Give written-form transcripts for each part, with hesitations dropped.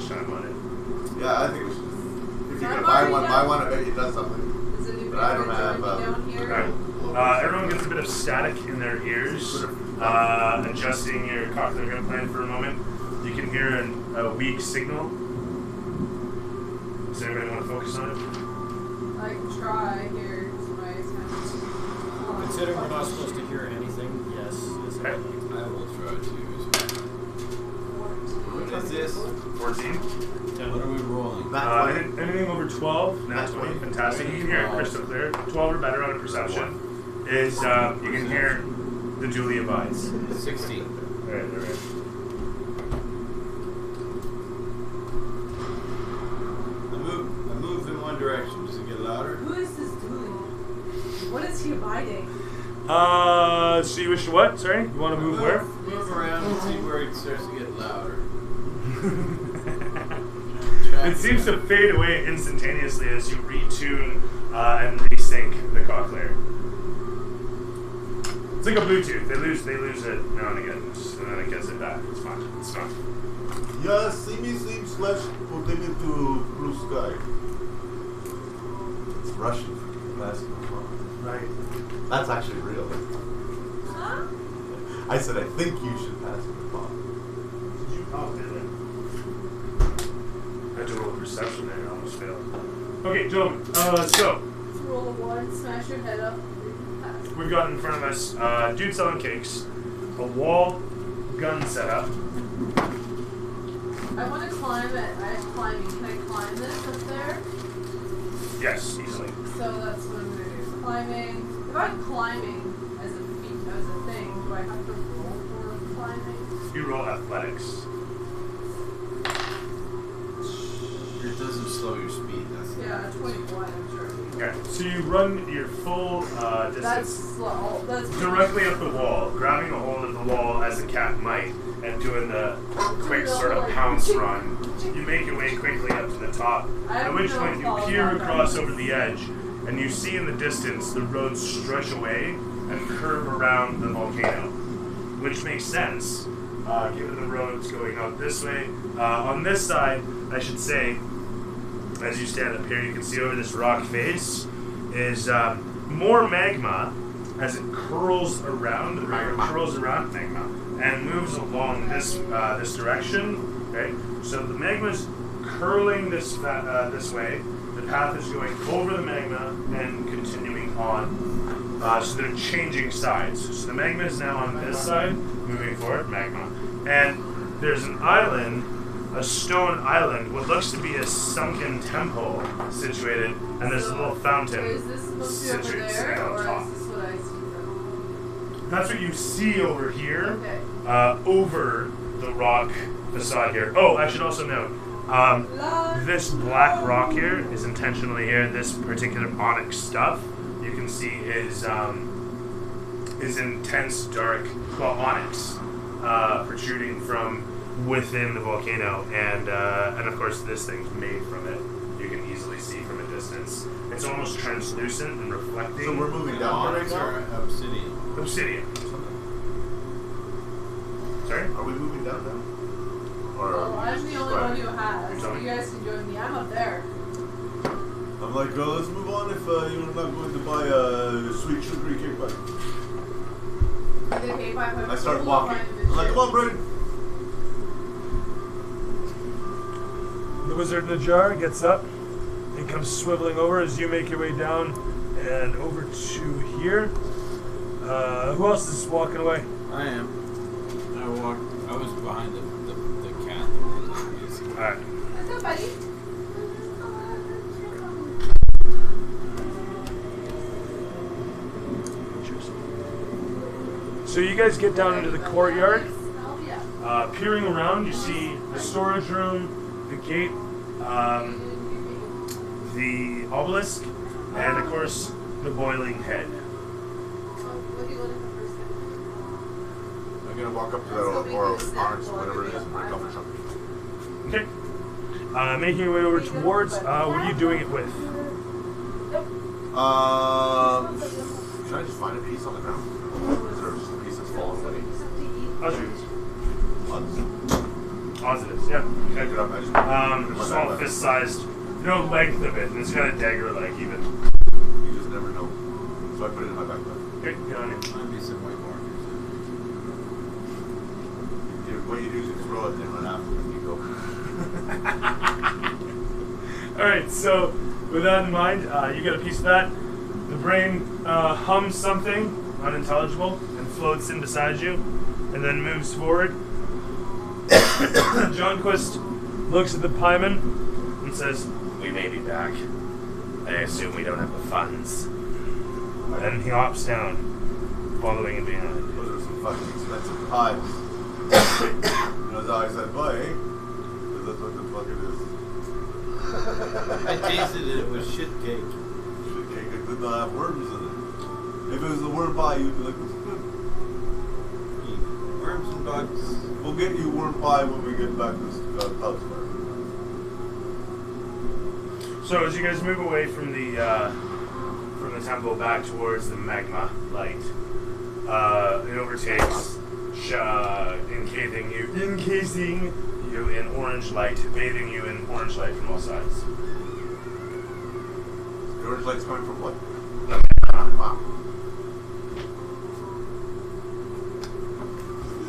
much time on it. Yeah, I think we should. If you're gonna buy one, I bet you does something. But I don't have. Everyone gets a bit of static in their ears. Adjusting your cochlear implant for a moment. You can hear a weak signal. Does anybody want to focus on it? I can try here. Considering we're not supposed to hear anything, yes. Okay. I will try to. What is this? 14. What are we rolling? Anything over 12, nat 20, fantastic. You can hear it crystal clear. 12 or better on a perception is you can hear the duly abides. 16. Alright. I move in one direction. Does it get louder? Who is this dude? What is he abiding? So you wish to what? Sorry? You want to move where? Move around and see where it starts to get louder. It seems to fade away instantaneously as you retune and resync the cochlear. It's like a Bluetooth. They lose it now and again, and then it gets it back. It's fine. Yeah, see me sleep / put them into blue sky. It's Russian. Right. That's actually real. Huh? I said I think you should pass the bomb. Oh, really? I had to roll a perception there. I almost failed. Okay, gentlemen. So Roll a 1, smash your head up. we've got in front of us dude selling cakes, a wall, gun setup. I want to climb it. I have climbing. Can I climb this up there? Yes, easily. So that's what I'm going to do. Climbing. If I'm climbing as a thing, do I have to roll for climbing? You roll athletics. It doesn't slow your speed. That's Yeah, 21, I'm sure. Okay, so you run your full distance. That's slow. That's Directly up the wall, grabbing a hold of the wall as a cat might, and doing the quick sort of pounce run. You make your way quickly up to the top, at which point you peer across over the edge, and you see in the distance the road stretch away and curve around the volcano, which makes sense, given the road's going out this way. On this side, I should say, as you stand up here, you can see over this rock face is more magma as it curls around, the river curls around magma, and moves along this this direction. Okay, so the magma is curling this way. The path is going over the magma and continuing on. So they're changing sides. So the magma is now on this side, moving forward, magma, and there's an island. A stone island, what looks to be a sunken temple situated, and there's a little fountain Is this supposed to be over there, on or top. is this what I see from? That's what you see over here, Okay. over the rock facade here. Oh, I should also note, this black rock here is intentionally here. This particular onyx stuff you can see is intense dark, onyx protruding from within the volcano, and of course this thing's made from it. You can easily see from a distance. It's almost translucent and reflecting. So we're moving down right now? Obsidian. Obsidian. Sorry? Are we moving down now? Or Well, I'm the only one who has. Tell me. You guys can join me. I'm up there. I'm like, let's move on if you're not going to buy a sweet sugary cake back. Okay, fine, I start walking. I'm like, come on, Braden. The wizard in the jar gets up and comes swiveling over as you make your way down and over to here. Who else is walking away? I am. I was behind the cat. Alright. What's up, buddy? So you guys get down into the courtyard. Oh, yeah. Peering around, you see the storage room, the gate, The obelisk, and of course the boiling head. I'm gonna walk up to that or orange, whatever it is, and break off or something. Okay. making your way over towards. What are you doing it with? Should I just find a piece on the ground? Is there just a piece that's fallen already? I'll shoot. Positives, yeah. Pick it up. I just put it in my Small backpack. fist-sized, no length of it, and it's got a dagger-like even. You just never know. So I put it in my backpack. Okay, get on it. Might be some white markers. What you do is you throw it and then run after it and you go. Alright, so with that in mind, you get a piece of that. The brain hums something unintelligible and floats in beside you and then moves forward. John Quist looks at the pieman and says, "We may be back. I assume we don't have the funds." Then he hops down, following him behind. Those are some fucking expensive pies. You know, I said, "Boy, eh?" 'Cause that's what the fuck it is. I tasted it. It was shit cake. Shit cake, it did not have worms in it. If it was the worm pie, you'd be like, "This is good." Worms and bugs. We'll get you worm pie when we get back to Pub's. So as you guys move away from the temple back towards the magma light, it overtakes, encasing you in orange light, bathing you in orange light from all sides. The orange light's coming from what? Wow.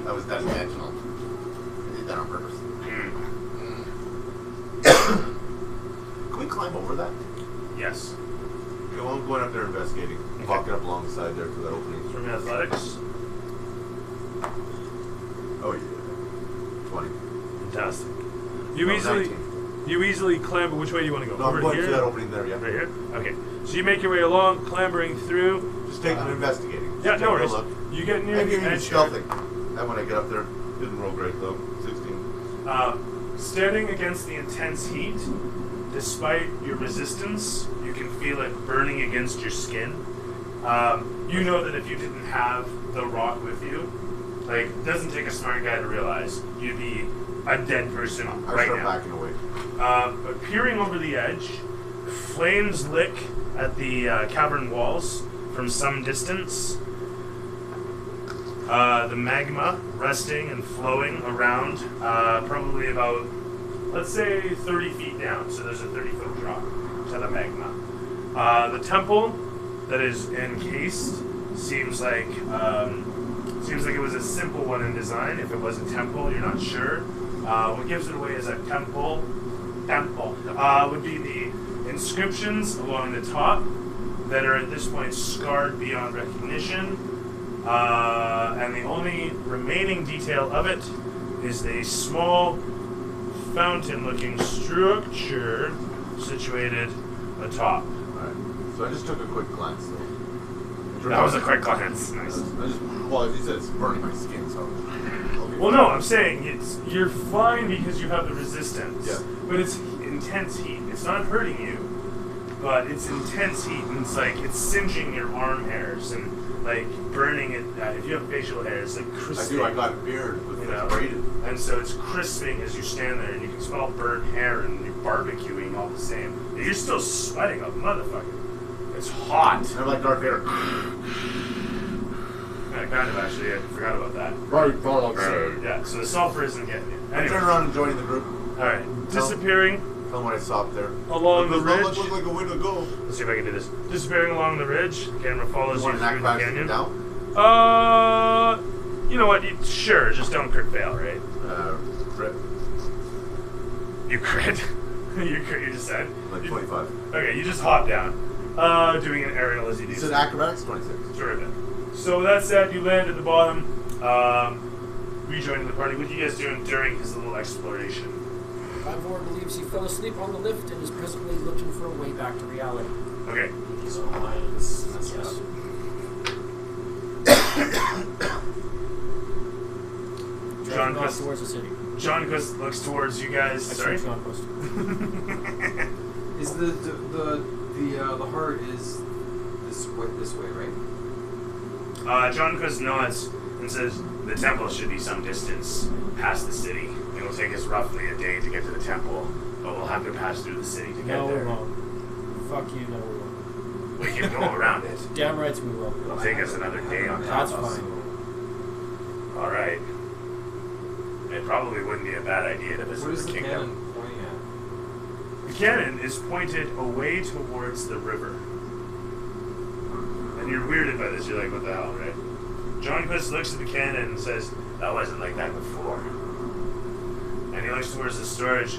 That was that intentional. I did that on purpose. Can we climb over that? Yes. Okay, well, I'm going up there investigating. Okay. Walking up alongside there to that opening. From athletics. Oh yeah. 20. Fantastic. You No, easily 19. you easily clamber. Which way do you want to go? No, I'm Over going here? to that opening there, yeah. Right here? Okay. So you make your way along, clambering through. Just taking an investigating. Yeah, Just no taking a worries. look. You get near Maybe the even edge. stealthing. That when I get up there, didn't roll great though. 16. Standing against the intense heat, despite your resistance, you can feel it burning against your skin. You know that if you didn't have the rock with you, like, it doesn't take a smart guy to realize you'd be a dead person I right start now. backing away. But peering over the edge, flames lick at the cavern walls from some distance. The magma resting and flowing around, probably about, let's say, 30 feet down. So there's a 30-foot drop to the magma. The temple that is encased seems like it was a simple one in design. If it was a temple, you're not sure. What gives it away as a temple would be the inscriptions along the top that are at this point scarred beyond recognition. And the only remaining detail of it is a small fountain-looking structure situated atop. Alright. So I just took a quick glance though. That was a quick glance. Nice. Well, as you said, it's burning my skin, so. Well, no, I'm saying you're fine because you have the resistance. Yeah. But it's intense heat. It's not hurting you, but it's intense heat, and it's singeing your arm hairs and burning it. If you have facial hair, it's crisping. I got a beard with You know? braided. And so it's crisping as you stand there, and you can smell burnt hair, and you're barbecuing all the same. And you're still sweating a motherfucker. It's hot. And I'm like Darth Vader. Yeah, kind of actually. I forgot about that. Right, Yeah. So the sulfur isn't getting you. I Anyway. turn around and join the group. All right. Disappearing Tell them when I stopped there. along the Does not ridge. look like a way to go. Let's see if I can do this. Disappearing along the ridge. The camera follows You you want an through the acrobatics canyon. down? You know what? Sure, just don't crit fail, right? Crit. You crit. You just said. Like You- 25. Okay, you just hop down. Doing an aerial as you do. You said acrobatics? 26. Terrific. So with that said, you land at the bottom, rejoining the party. What are you guys doing during his little exploration? Ivor believes he fell asleep on the lift and is presently looking for a way back to reality. Okay. He's online. This messed Yes. up. John Driving off Quist. towards the city. John Quist looks towards you guys. Sorry. Excellent, John Quist. Is the heart is this way, right? John Quist nods and says, the temple should be some distance past the city. It will take us roughly a day to get to the temple, but we'll have to pass through the city to get No, we there. won't. Fuck you, no, we won't. We can go around it. Damn rights we will. It'll take us another day on top. That's fine. All right. it probably wouldn't be a bad idea to visit What is the the kingdom. cannon pointing at? The cannon is pointed away towards the river. And you're weirded by this. You're like, what the hell, right? John Quist looks at the cannon and says, that wasn't like that before. And he looks towards the storage.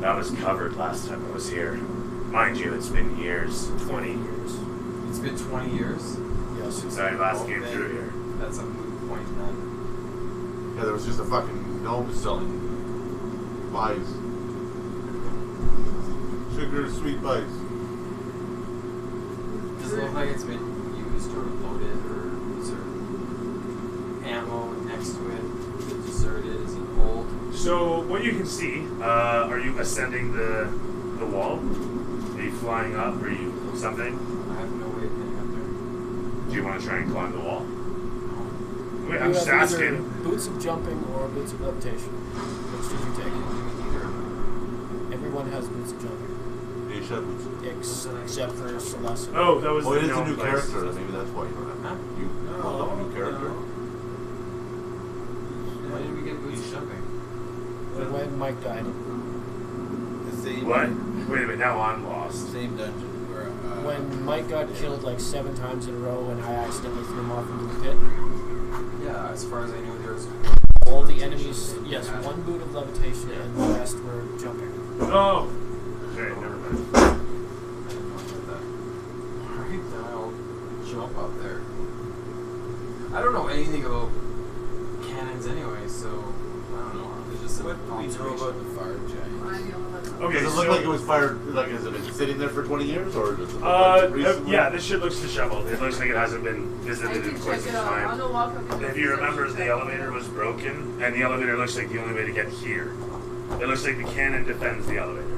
That was covered last time I was here. Mind you, it's been years. 20 years. It's been 20 years? Yes. Since I last Well, came then through here. That's a moot point then. Yeah, there was just a fucking gnome selling pies. Sugar sweet pies. Does it look like it's been used or loaded, or is there ammo next to it? Is it deserted? Is it old? So, what you can see, are you ascending the wall? Are you flying up? Are you something? I have no way of getting up there. Do you want to try and climb the wall? Wait, You I'm just have either asking. boots of jumping or boots of levitation. Which did you take? Either. Everyone has boots of jumping. Hey, shepherds. Except for Celeste. Oh, that was Oh, the it is a gnome new place. character. Maybe that's why you don't have Huh? You rolled up a new character. Why did we get boots jumping? When Mike died. The same. What? Wait a minute, now I'm lost. Same dungeon where. When Mike got killed like 7 times in a row and I accidentally threw him off into the pit. Yeah, as far as I knew, there was All the enemies, yes, 1 boot of levitation and the rest were jumping. Oh! Okay, never mind. I didn't know about that. Alright, then I'll jump up there. I don't know anything about cannons anyway, so I don't know. There's just What do we know about the fire giant? I'm the only one. Okay, Does it look like it was fired? Like, has it been sitting there for 20 years, or does it look like recently? yeah, this shit looks disheveled. It looks like it hasn't been I visited can in quite check some it out. time. I'm gonna walk up to If you remember, the elevator was broken, and the elevator looks like the only way to get here. It looks like the cannon defends the elevator.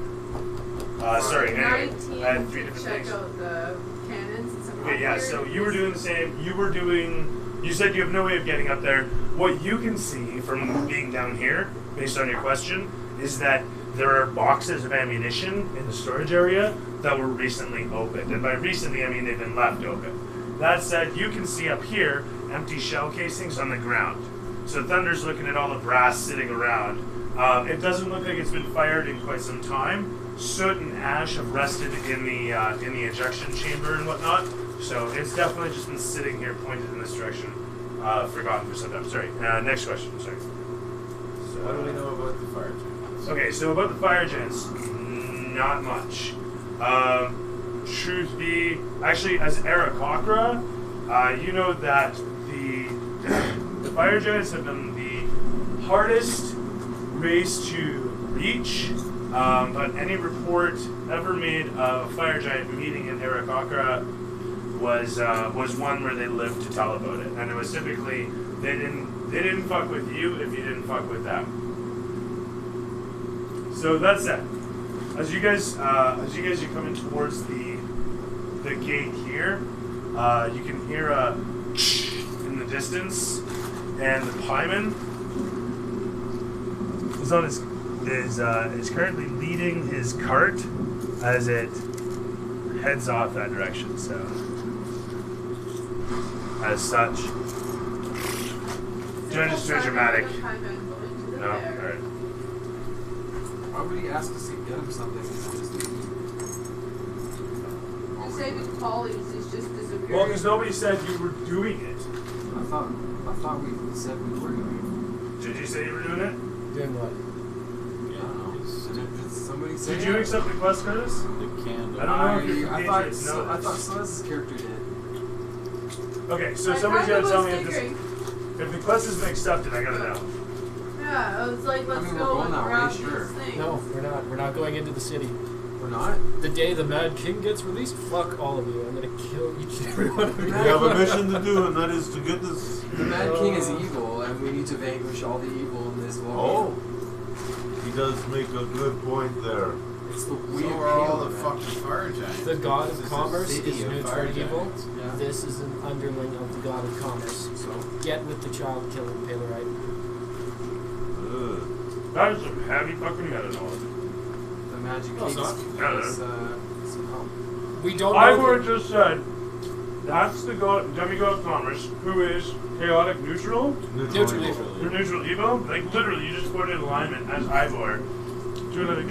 Sorry, anyway, 19 I had 3 to different check things. out the cannons and some Okay, yeah, weird so you were doing the same. You said you have no way of getting up there. What you can see from being down here, based on your question, is that there are boxes of ammunition in the storage area that were recently opened. And by recently, I mean they've been left open. That said, you can see up here empty shell casings on the ground. So Thunder's looking at all the brass sitting around. It doesn't look like it's been fired in quite some time. Soot and ash have rested in the ejection chamber and whatnot. So it's definitely just been sitting here pointed in this direction, forgotten for some time. Sorry. Next question. Sorry. So, What do we know about the fire giant? Okay, so about the fire giants, not much. Truth be, actually, as Aarakocra, you know that the fire giants have been the hardest race to reach. But any report ever made of a fire giant meeting in Aarakocra was one where they lived to tell about it, and it was typically they didn't fuck with you if you didn't fuck with them. So that's that. As you guys are coming towards the gate here, you can hear a in the distance, and the pieman is currently leading his cart as it heads off that direction. So, as such, don't just be dramatic. No, all right. Why would he ask us to get him something? You say with Polly's, it's just disappearing. Well, because nobody said you were doing it. I thought we said we were doing Did you say you were doing it? Doing what? it. I don't know. Did somebody say Did you that? accept the quest, Curtis? The candle. I don't know if your I compatriots thought know this. Celeste's character did. Okay, so I somebody's kinda got to tell was me figuring. if the quest has been accepted. I gotta know. Yeah, I was like, let's mean, we're go going and that way, grab sure. these things. No, we're not. We're not going into the city. We're not? The day the Mad King gets released, fuck all of you. I'm gonna kill each and every one of you. We have a mission to do, and that is to get this. The Mad King is evil, and we need to vanquish all the evil in this world. Oh, he does make a good point there. It's the So weird are all the man. fucking fire giants. The god This of is a commerce city is of neutral fire evil. giants. Yeah. This is an underling of the god of commerce. So, Get with the child killing Palerite. That is some heavy fucking meta knowledge. the magic No, it's cakes not. is some help. We don't know. I've the- already just said That's the demigod commerce, who is chaotic neutral. Neutral. Neutral. You're neutral evil. Like literally, you just put in alignment as Ivor to another